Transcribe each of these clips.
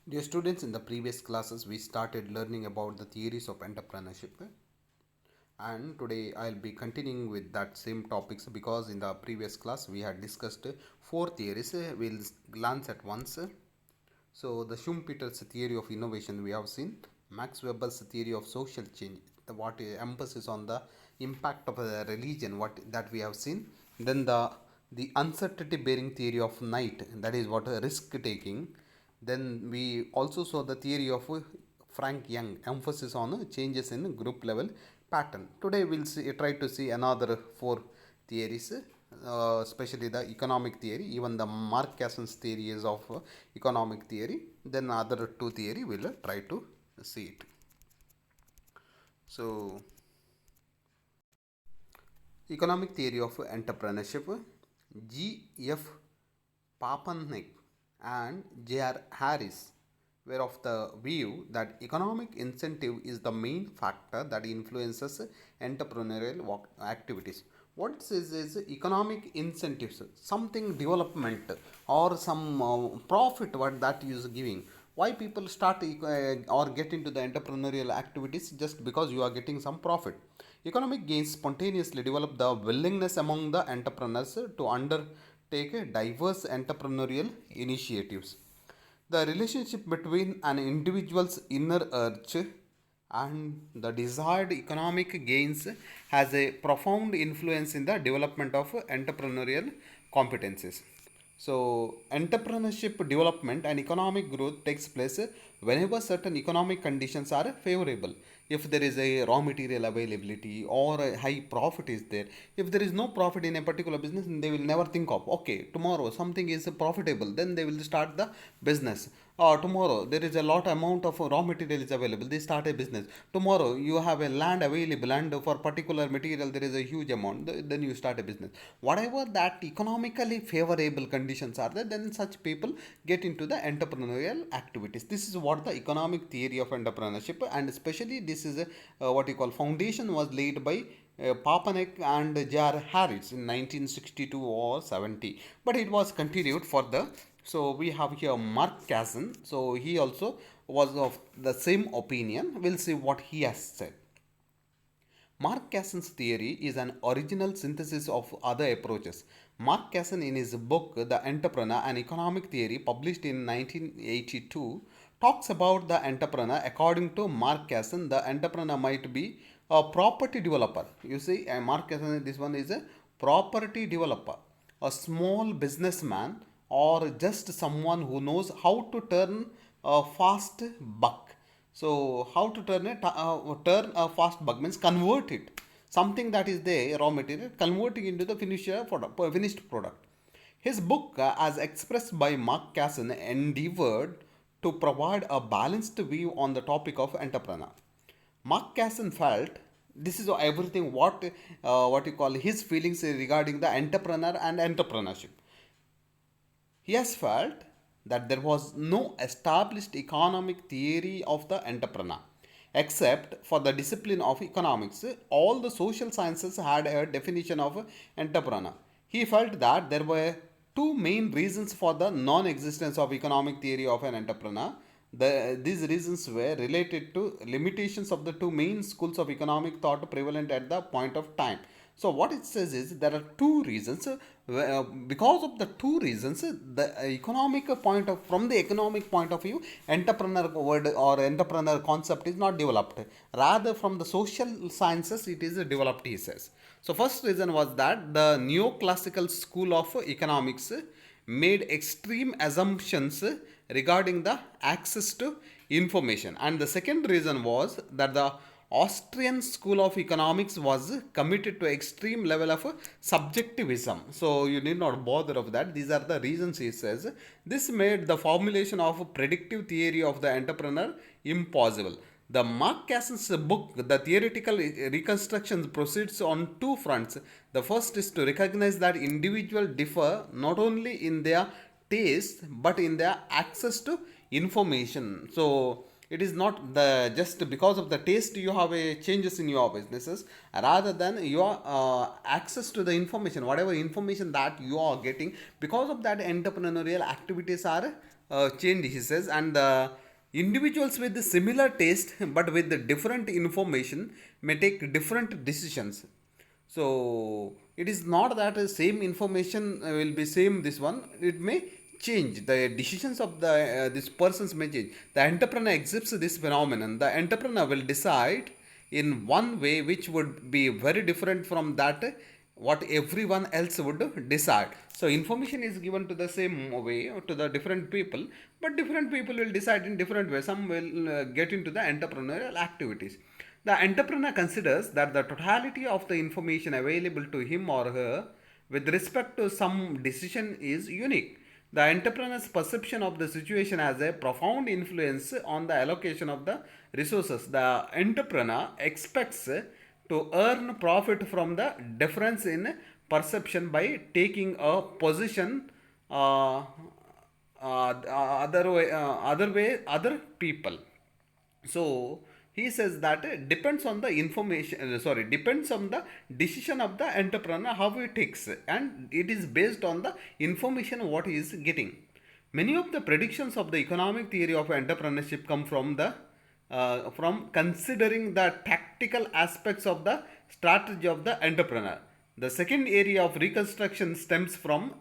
Dear students, in the previous classes, we started learning about the theories of entrepreneurship, and today I'll be continuing with that same topics because in the previous class we had discussed four theories. We'll glance at once. So, the Schumpeter's theory of innovation we have seen, Max Weber's theory of social change, what emphasis on the impact of religion, what that we have seen. Then the uncertainty bearing theory of night, that is what risk taking. Then we also saw the theory of Frank Young, emphasis on changes in group level pattern. Today we'll try to see another four theories, especially the economic theory, even the Mark Cason's theory is of economic theory. Then other two theory we'll try to see it. So, economic theory of entrepreneurship, G.F. Papanek and J.R. Harris were of the view that economic incentive is the main factor that influences entrepreneurial activities. What it says is economic incentives, something development or some profit what that is giving. Why people start or get into the entrepreneurial activities? Just because you are getting some profit. Economic gains spontaneously develop the willingness among the entrepreneurs to undertake diverse entrepreneurial initiatives. The relationship between an individual's inner urge and the desired economic gains has a profound influence in the development of entrepreneurial competencies. So, entrepreneurship development and economic growth takes place whenever certain economic conditions are favorable. If there is a raw material availability or a high profit is there, if there is no profit in a particular business, they will never think of, okay, tomorrow something is profitable, then they will start the business. Or tomorrow there is a lot amount of raw material is available, they start a business. Tomorrow you have a land available and for particular material there is a huge amount, then you start a business. Whatever that economically favorable conditions are there, then such people get into the entrepreneurial activities. This is what the economic theory of entrepreneurship, and especially this is what you call foundation was laid by Papanek and J.R. Harris in 1962 or 70, but it was continued for the. So we have here Mark Casson. So he also was of the same opinion. We'll see what he has said. Mark Casson's theory is an original synthesis of other approaches. Mark Casson, in his book The Entrepreneur, an Economic Theory, published in 1982, talks about the entrepreneur. According to Mark Casson, the entrepreneur might be a property developer. You see, Mark Casson, this one is a property developer, a small businessman, or just someone who knows how to turn a fast buck. So how to turn a fast buck means convert it, something that is the raw material, converting into the finished product. His book, as expressed by Mark Casson, endeavored to provide a balanced view on the topic of entrepreneur. Mark Casson felt this is everything what you call his feelings regarding the entrepreneur and entrepreneurship. He has felt that there was no established economic theory of the entrepreneur. Except for the discipline of economics, all the social sciences had a definition of entrepreneur. He felt that there were two main reasons for the non existence of economic theory of an entrepreneur. These reasons were related to limitations of the two main schools of economic thought prevalent at the point of time. So what it says is there are two reasons. Because of the two reasons, the economic point of from the economic point of view, entrepreneur word or entrepreneur concept is not developed. Rather, from the social sciences, it is developed. He says. So first reason was that the neoclassical school of economics made extreme assumptions regarding the access to information, and the second reason was that the Austrian school of economics was committed to extreme level of subjectivism. So you need not bother of that. These are the reasons he says. This made the formulation of a predictive theory of the entrepreneur impossible. The Mark Casson's book, the theoretical reconstruction, proceeds on two fronts. The first is to recognize that individuals differ not only in their taste but in their access to information. So it is not the just because of the taste you have a changes in your businesses, rather than your access to the information, whatever information that you are getting, because of that entrepreneurial activities are change, he says, and the individuals with the similar taste but with the different information may take different decisions. So it is not that the same information will be same this one. It may change. The decisions of the this persons may change. The entrepreneur accepts this phenomenon. The entrepreneur will decide in one way which would be very different from that what everyone else would decide. So information is given to the same way to the different people, but different people will decide in different ways. Some will get into the entrepreneurial activities. The entrepreneur considers that the totality of the information available to him or her with respect to some decision is unique. The entrepreneur's perception of the situation has a profound influence on the allocation of the resources. The entrepreneur expects to earn profit from the difference in perception by taking a position other people. So he says that it depends on the information, depends on the decision of the entrepreneur how he takes, and it is based on the information what he is getting. Many of the predictions of the economic theory of entrepreneurship come from considering the tactical aspects of the strategy of the entrepreneur. The second area of reconstruction stems from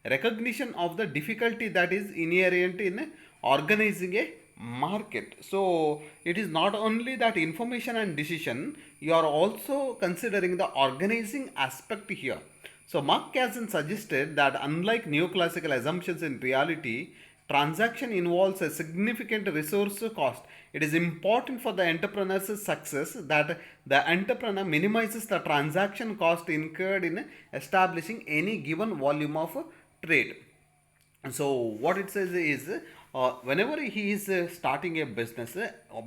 recognition of the difficulty that is inherent in organizing a market. So it is not only that information and decision, you are also considering the organizing aspect here. So Mark Kazin suggested that unlike neoclassical assumptions, in reality transaction involves a significant resource cost. It is important for the entrepreneur's success that the entrepreneur minimizes the transaction cost incurred in establishing any given volume of trade. So what it says is whenever he is starting a business,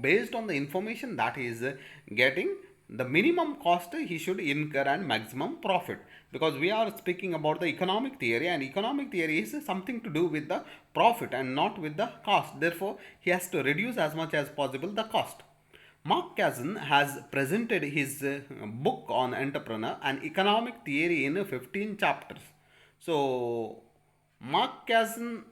based on the information that he is getting, the minimum cost he should incur and maximum profit, because we are speaking about the economic theory, and economic theory is something to do with the profit and not with the cost. Therefore he has to reduce as much as possible the cost. Mark Kazin has presented his book on entrepreneur and economic theory in 15 chapters. So Mark Kazin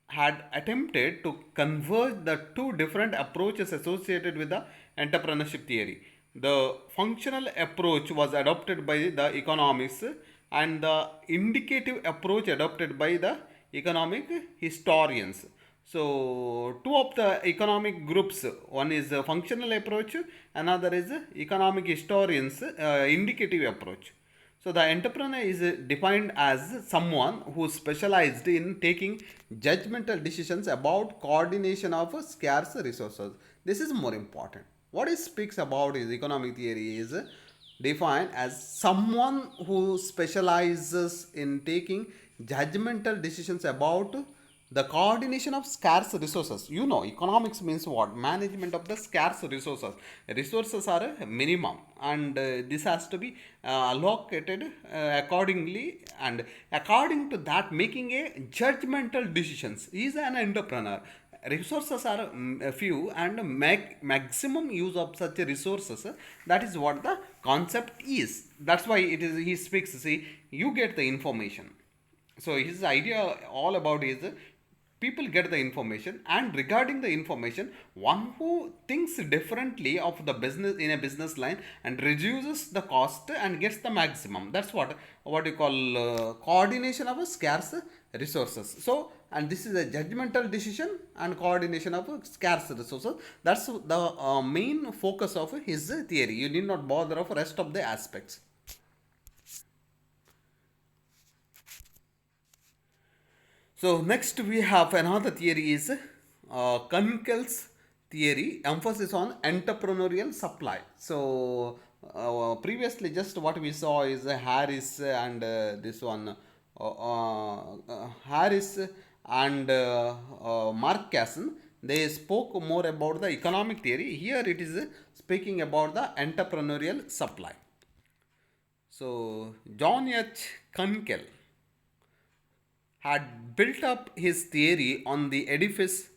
had attempted to converge the two different approaches associated with the entrepreneurship theory. The functional approach was adopted by the economists, and the indicative approach adopted by the economic historians. So, two of the economic groups, one is a functional approach, another is economic historians indicative approach. So the entrepreneur is defined as someone who specialized in taking judgmental decisions about coordination of scarce resources. This is more important. What he speaks about is economic theory is defined as someone who specializes in taking judgmental decisions about the coordination of scarce resources. You know, economics means what? Management of the scarce resources. Resources are a minimum, and this has to be allocated accordingly, and according to that making a judgmental decisions. He is an entrepreneur. Resources are few, and make maximum use of such resources. That is what the concept is. That's why it is he speaks. See, you get the information. So his idea all about is people get the information, and regarding the information, one who thinks differently of the business in a business line and reduces the cost and gets the maximum. That's what you call coordination of a scarce resources. So, and this is a judgmental decision and coordination of scarce resources. That's the main focus of his theory. You need not bother of rest of the aspects. So next we have another theory is Kunkel's theory, emphasis on entrepreneurial supply. So previously just what we saw is Harris and this one Harris and Mark Casson. They spoke more about the economic theory. Here it is speaking about the entrepreneurial supply. So John H. Kunkel had built up his theory on the edifice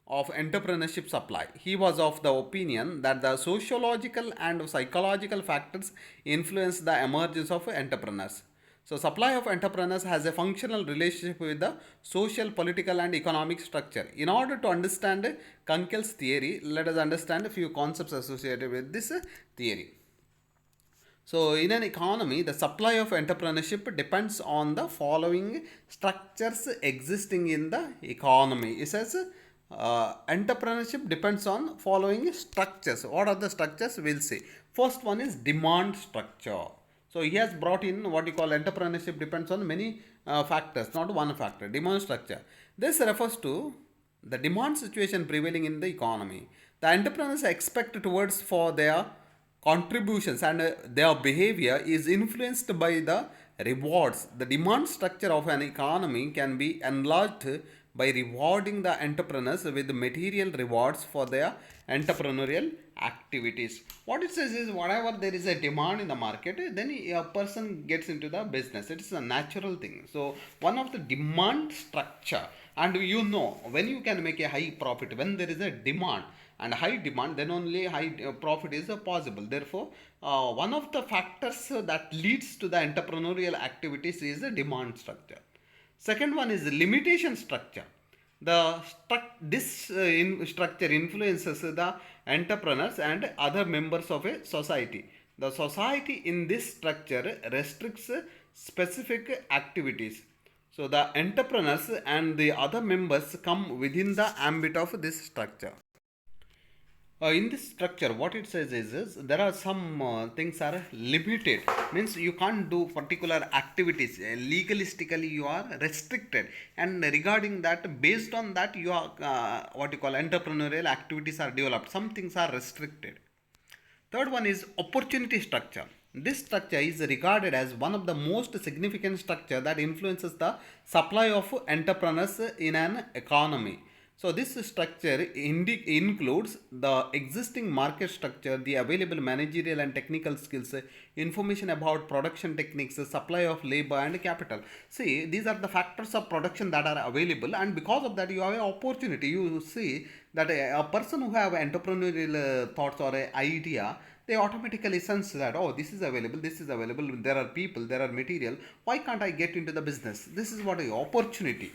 of entrepreneurship supply. He was of the opinion that the sociological and psychological factors influence the emergence of entrepreneurs. So supply of entrepreneurs has a functional relationship with the social, political and economic structure. In order to understand Kunkel's theory, let us understand a few concepts associated with this theory. So, in an economy, the supply of entrepreneurship depends on the following structures existing in the economy. It says entrepreneurship depends on following structures. What are the structures? We'll see. First one is demand structure. So, he has brought in what you call entrepreneurship depends on many factors, not one factor. Demand structure. This refers to the demand situation prevailing in the economy. The entrepreneurs expect towards for their contributions and their behavior is influenced by the rewards. The demand structure of an economy can be enlarged by rewarding the entrepreneurs with material rewards for their entrepreneurial activities. What it says is whatever there is a demand in the market, then a person gets into the business. It is a natural thing. So one of the demand structure, and you know when you can make a high profit when there is a demand and high demand, then only high profit is possible. Therefore one of the factors that leads to the entrepreneurial activities is the demand structure. Second one is limitation structure. This structure influences the entrepreneurs and other members of a society. The society in this structure restricts specific activities. So the entrepreneurs and the other members come within the ambit of this structure. In this structure, what it says is there are some things are limited. Means you can't do particular activities. Legalistically, you are restricted. And regarding that, based on that, you are what you call entrepreneurial activities are developed. Some things are restricted. Third one is opportunity structure. This structure is regarded as one of the most significant structure that influences the supply of entrepreneurs in an economy. So this structure includes the existing market structure, the available managerial and technical skills, information about production techniques, supply of labor and capital. See, these are the factors of production that are available, and because of that you have an opportunity. You see that a person who have entrepreneurial thoughts or an idea, they automatically sense that, oh, this is available, there are people, there are material, why can't I get into the business? This is what a opportunity.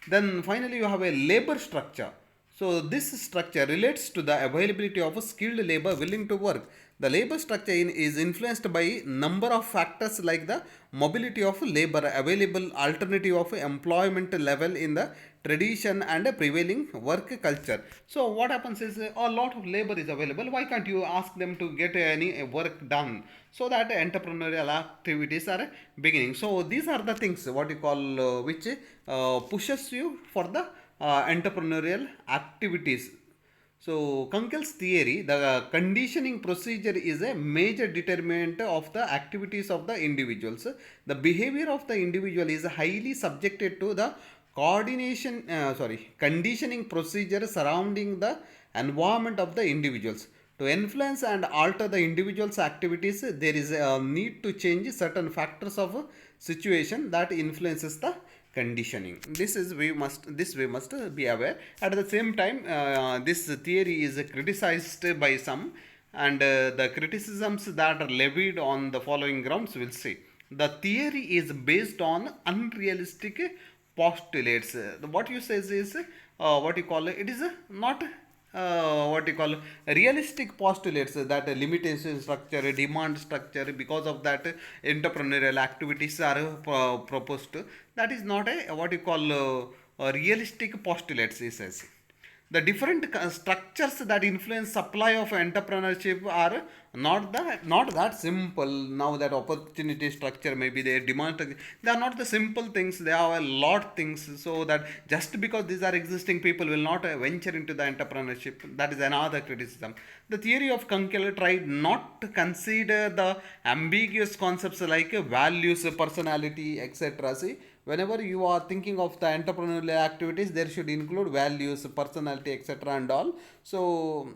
Then finally you have a labor structure. So this structure relates to the availability of a skilled labor willing to work. The labor structure is influenced by number of factors like the mobility of labor, available alternative of employment level in the tradition and a prevailing work culture. So what happens is a lot of labor is available. Why can't you ask them to get any work done? So that entrepreneurial activities are beginning. So these are the things what you call which pushes you for the entrepreneurial activities. So Kunkel's theory, the conditioning procedure is a major determinant of the activities of the individuals. The behavior of the individual is highly subjected to the conditioning procedure surrounding the environment of the individuals. To influence and alter the individual's activities, there is a need to change certain factors of a situation that influences the conditioning. This we must be aware. At the same time, this theory is criticized by some, and the criticisms that are levied on the following grounds will see. The theory is based on unrealistic postulates. What you says is what you call it is not what you call realistic postulates, that limitation structure, demand structure, because of that entrepreneurial activities are proposed. That is not a what you call realistic postulates, he says. The different structures that influence supply of entrepreneurship are not that simple. Now that opportunity structure, maybe they demand, they are not the simple things, they are a lot things. So that just because these are existing, people will not venture into the entrepreneurship. That is another criticism. The theory of Kunkel tried not to consider the ambiguous concepts like values, personality, etc. See, whenever you are thinking of the entrepreneurial activities, there should include values, personality, etc. and all. So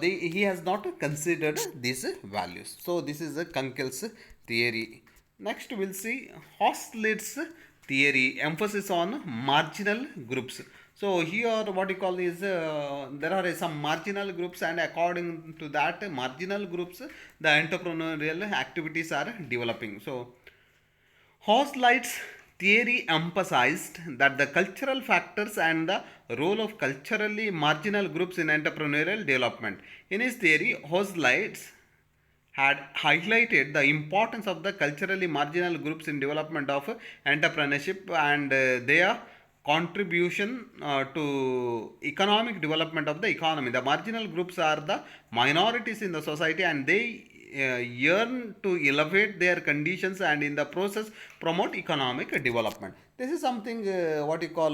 he has not considered these values. So this is Kunkel's theory. Next we'll see Hostetler's theory, emphasis on marginal groups. So here what you call is there are some marginal groups, and according to that marginal groups the entrepreneurial activities are developing. So Hochschild's theory emphasized that the cultural factors and the role of culturally marginal groups in entrepreneurial development. In his theory, Hochschild had highlighted the importance of the culturally marginal groups in development of entrepreneurship and their contribution to economic development of the economy. The marginal groups are the minorities in the society, and they yearn to elevate their conditions and in the process promote economic development. This is something what you call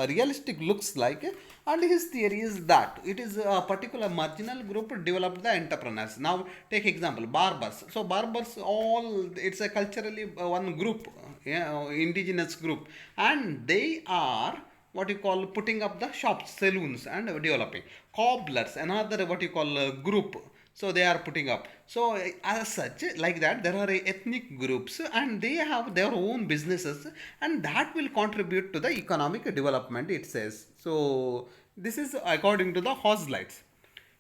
realistic looks like, and his theory is that it is a particular marginal group developed the entrepreneurs. Now take example barbers. So barbers all it's a culturally one group, yeah, indigenous group, and they are what you call putting up the shops, saloons, and developing. Cobblers, another what you call group. So they are putting up. So as such, like that, there are ethnic groups, and they have their own businesses, and that will contribute to the economic development. It says so. This is according to the Hochschild.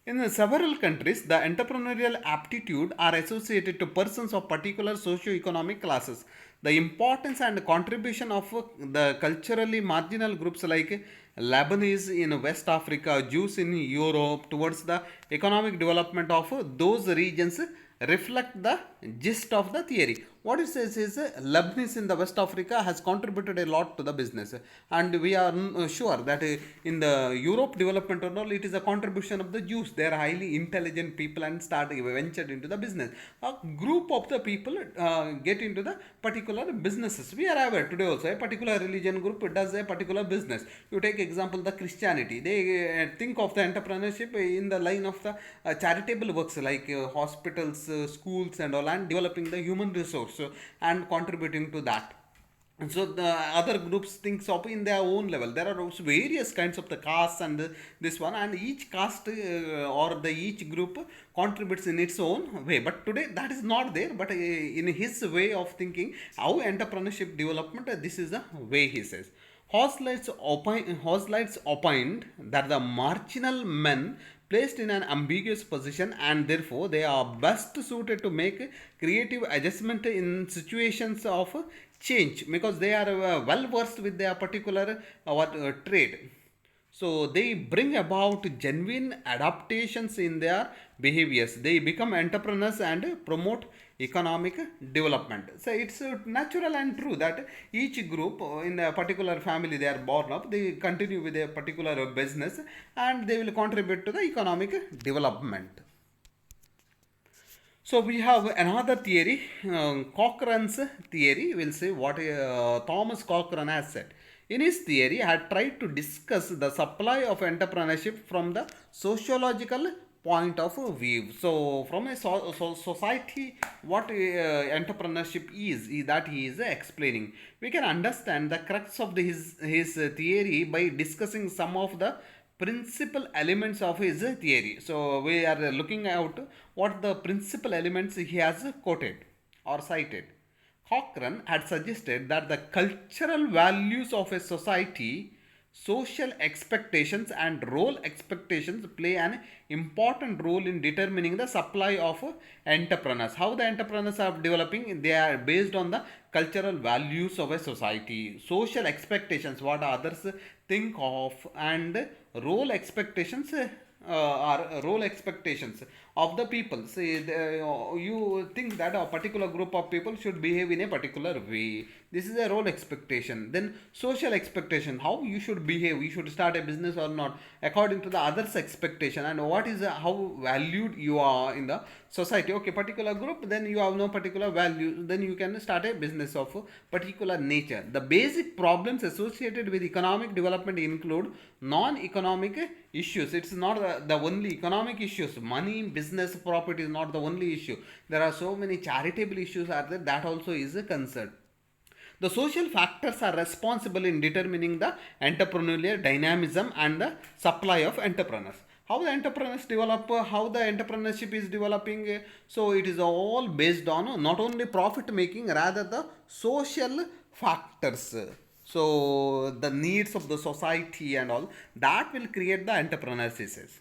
In several countries, the entrepreneurial aptitude are associated to persons of particular socio-economic classes. The importance and contribution of the culturally marginal groups like Lebanese in West Africa, Jews in Europe towards the economic development of those regions reflect the gist of the theory. What it says is Lebanese in the West Africa has contributed a lot to the business, and we are sure that in the Europe development and all, it is a contribution of the Jews. They are highly intelligent people and start ventured into the business. A group of the people get into the particular businesses. We are aware today also a particular religion group does a particular business. You take example the Christianity. They think of the entrepreneurship in the line of the charitable works like hospitals, schools, and all, and developing the human resource and contributing to that. And so the other groups thinks of in their own level. There are also various kinds of the castes and this one, and each caste or the each group contributes in its own way. But today that is not there. But in his way of thinking, how entrepreneurship development, this is the way he says. Hochschild opined that the marginal men placed in an ambiguous position, and therefore they are best suited to make creative adjustment in situations of change because they are well versed with their particular trade. So they bring about genuine adaptations in their behaviors. They become entrepreneurs and promote economic development. So it's natural and true that each group in a particular family they are born up, they continue with a particular business, and they will contribute to the economic development. So we have another theory, Cochrane's theory. We'll say what Thomas Cochrane has said. In his theory, had tried to discuss the supply of entrepreneurship from the sociological point of view. So, from a society, what entrepreneurship is that he is explaining. We can understand the crux of his theory by discussing some of the principal elements of his theory. So we are looking out what the principal elements he has quoted or cited. Cochrane had suggested that the cultural values of a society, social expectations, and role expectations play an important role in determining the supply of entrepreneurs. How the entrepreneurs are developing, they are based on the cultural values of a society, social expectations, what others think of, and role expectations are role expectations of the people. See, you think that a particular group of people should behave in a particular way. This is a role expectation. Then social expectation, how you should behave, you should start a business or not, according to the others' expectation, and what is how valued you are in the society. Okay, particular group, then you have no particular value, then you can start a business of a particular nature. The basic problems associated with economic development include non-economic issues. It's not the only economic issues. Money, business, property is not the only issue. There are so many charitable issues are there, that also is a concern. The social factors are responsible in determining the entrepreneurial dynamism and the supply of entrepreneurs. How the entrepreneurs develop, how the entrepreneurship is developing. So it is all based on not only profit making, rather the social factors. So the needs of the society and all that will create the entrepreneurs, he says.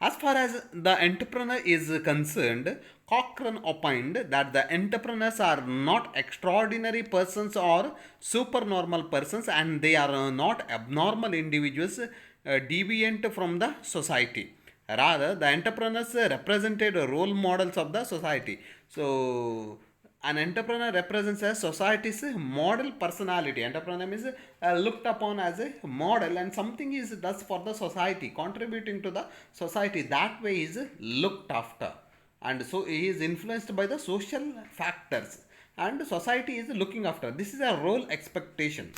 As far as the entrepreneur is concerned, Cochrane opined that the entrepreneurs are not extraordinary persons or supernormal persons, and they are not abnormal individuals deviant from the society. Rather, the entrepreneurs represented role models of the society. So, an entrepreneur represents a society's model personality. Entrepreneur is looked upon as a model, and something is does for the society, contributing to the society. That way is looked after, and so he is influenced by the social factors, and society is looking after. This is a role expectation.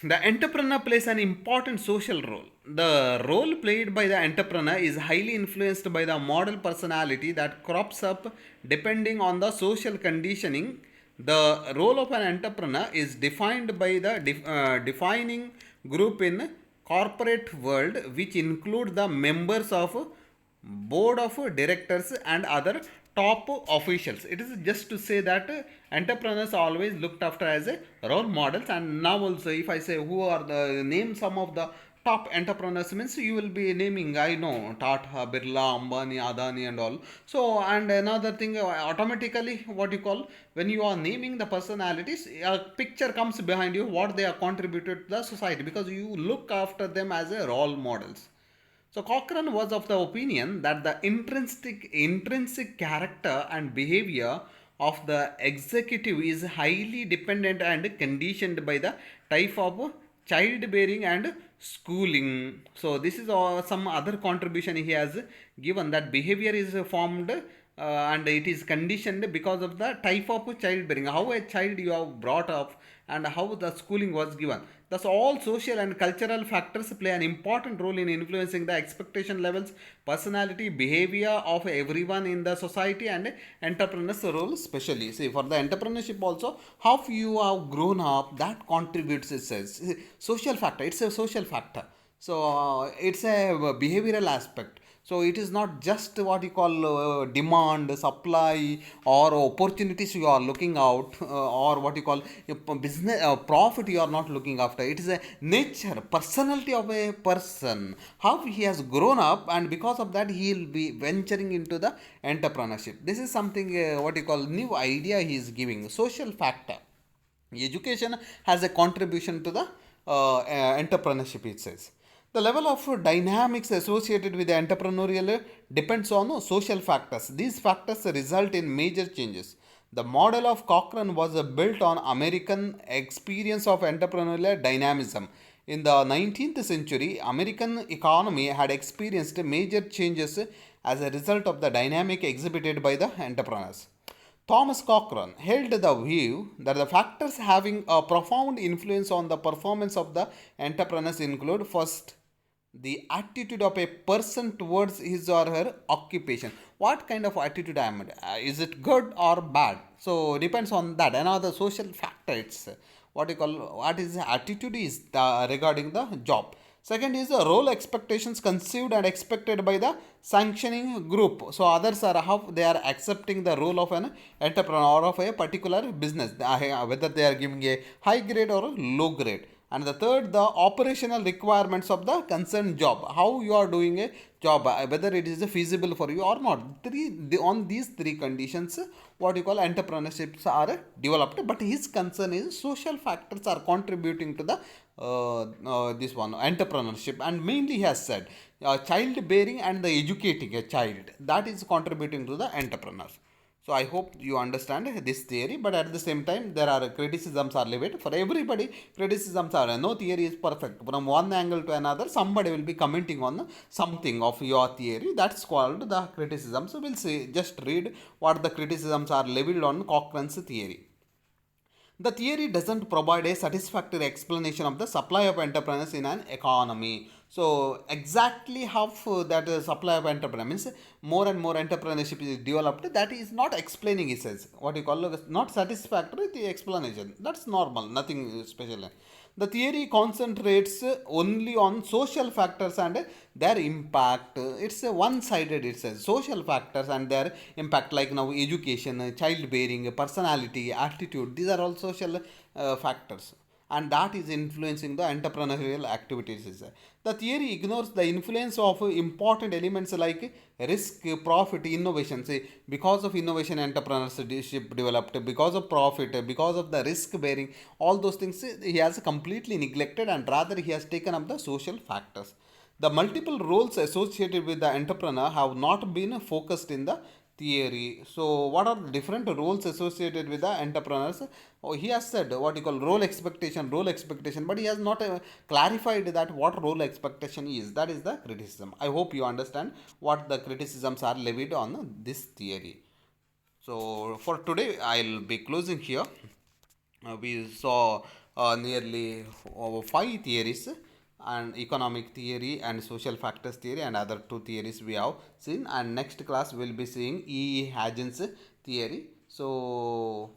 The entrepreneur plays an important social role. The role played by the entrepreneur is highly influenced by the model personality that crops up depending on the social conditioning. The role of an entrepreneur is defined by the defining group in corporate world, which include the members of board of directors and other top officials. It is just to say that entrepreneurs are always looked after as a role models. And now also, if I say who are the name some of the top entrepreneurs, means you will be naming, I know, Tata, Birla, Ambani, Adani and all. So, and another thing, automatically what you call, when you are naming the personalities, a picture comes behind you what they have contributed to the society, because you look after them as a role models. So Cochrane was of the opinion that the intrinsic character and behavior of the executive is highly dependent and conditioned by the type of childbearing and schooling. So this is some other contribution he has given, that behavior is formed and it is conditioned because of the type of childbearing, how a child you have brought up, and how the schooling was given. Thus, all social and cultural factors play an important role in influencing the expectation levels, personality, behavior of everyone in the society, and entrepreneur's role especially. See, for the entrepreneurship also, how you have grown up, that contributes, it says. Social factor, it's a social factor. So, it's a behavioral aspect. So it is not just what you call demand, supply, or opportunities you are looking out, or what you call business profit you are not looking after. It is a nature, personality of a person, how he has grown up, and because of that he will be venturing into the entrepreneurship. This is something what you call new idea he is giving. Social factor. Education has a contribution to the entrepreneurship, it says. The level of dynamics associated with the entrepreneurial depends on social factors. These factors result in major changes. The model of Cochrane was built on American experience of entrepreneurial dynamism. In the 19th century, American economy had experienced major changes as a result of the dynamic exhibited by the entrepreneurs. Thomas Cochrane held the view that the factors having a profound influence on the performance of the entrepreneurs include: first, the attitude of a person towards his or her occupation. What kind of attitude I am? Is it good or bad? So depends on that. Another social factor. It's what you call, what is the attitude is regarding the job. Second is the role expectations conceived and expected by the sanctioning group. So others are how they are accepting the role of an entrepreneur of a particular business, whether they are giving a high grade or a low grade. And the third, the operational requirements of the concerned job, how you are doing a job, whether it is feasible for you or not. On these three conditions, what you call entrepreneurships are developed. But his concern is social factors are contributing to the this one entrepreneurship, and mainly he has said childbearing and the educating a child, that is contributing to the entrepreneurs. So I hope you understand this theory, but at the same time there are criticisms are levied for everybody. Criticisms are, no theory is perfect. From one angle to another, somebody will be commenting on something of your theory. That's called the criticism. So we'll see. Just read what the criticisms are levied on Cochrane's theory. The theory doesn't provide a satisfactory explanation of the supply of entrepreneurs in an economy. So exactly how that supply of entrepreneur means more and more entrepreneurship is developed. That is not explaining. It says what you call not satisfactory. The explanation that's normal, nothing special. The theory concentrates only on social factors and their impact. It's a one-sided. It says social factors and their impact, like now education, childbearing, personality, attitude. These are all social factors, and that is influencing the entrepreneurial activities. The theory ignores the influence of important elements like risk, profit, innovation. See, because of innovation, entrepreneurship developed, because of profit, because of the risk bearing, all those things he has completely neglected, and rather he has taken up the social factors. The multiple roles associated with the entrepreneur have not been focused in the theory. So, what are the different roles associated with the entrepreneurs? Oh, he has said what you call role expectation, but he has not clarified that what role expectation is. That is the criticism. I hope you understand what the criticisms are levied on this theory. So, for today, I'll be closing here. We saw nearly over five theories, and economic theory and social factors theory, and other two theories we have seen, and next class we'll be seeing Hagen's theory. So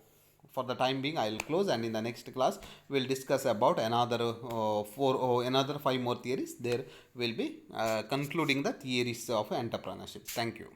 for the time being I'll close, and in the next class we'll discuss about another another five more theories. There will be concluding the theories of entrepreneurship. Thank you.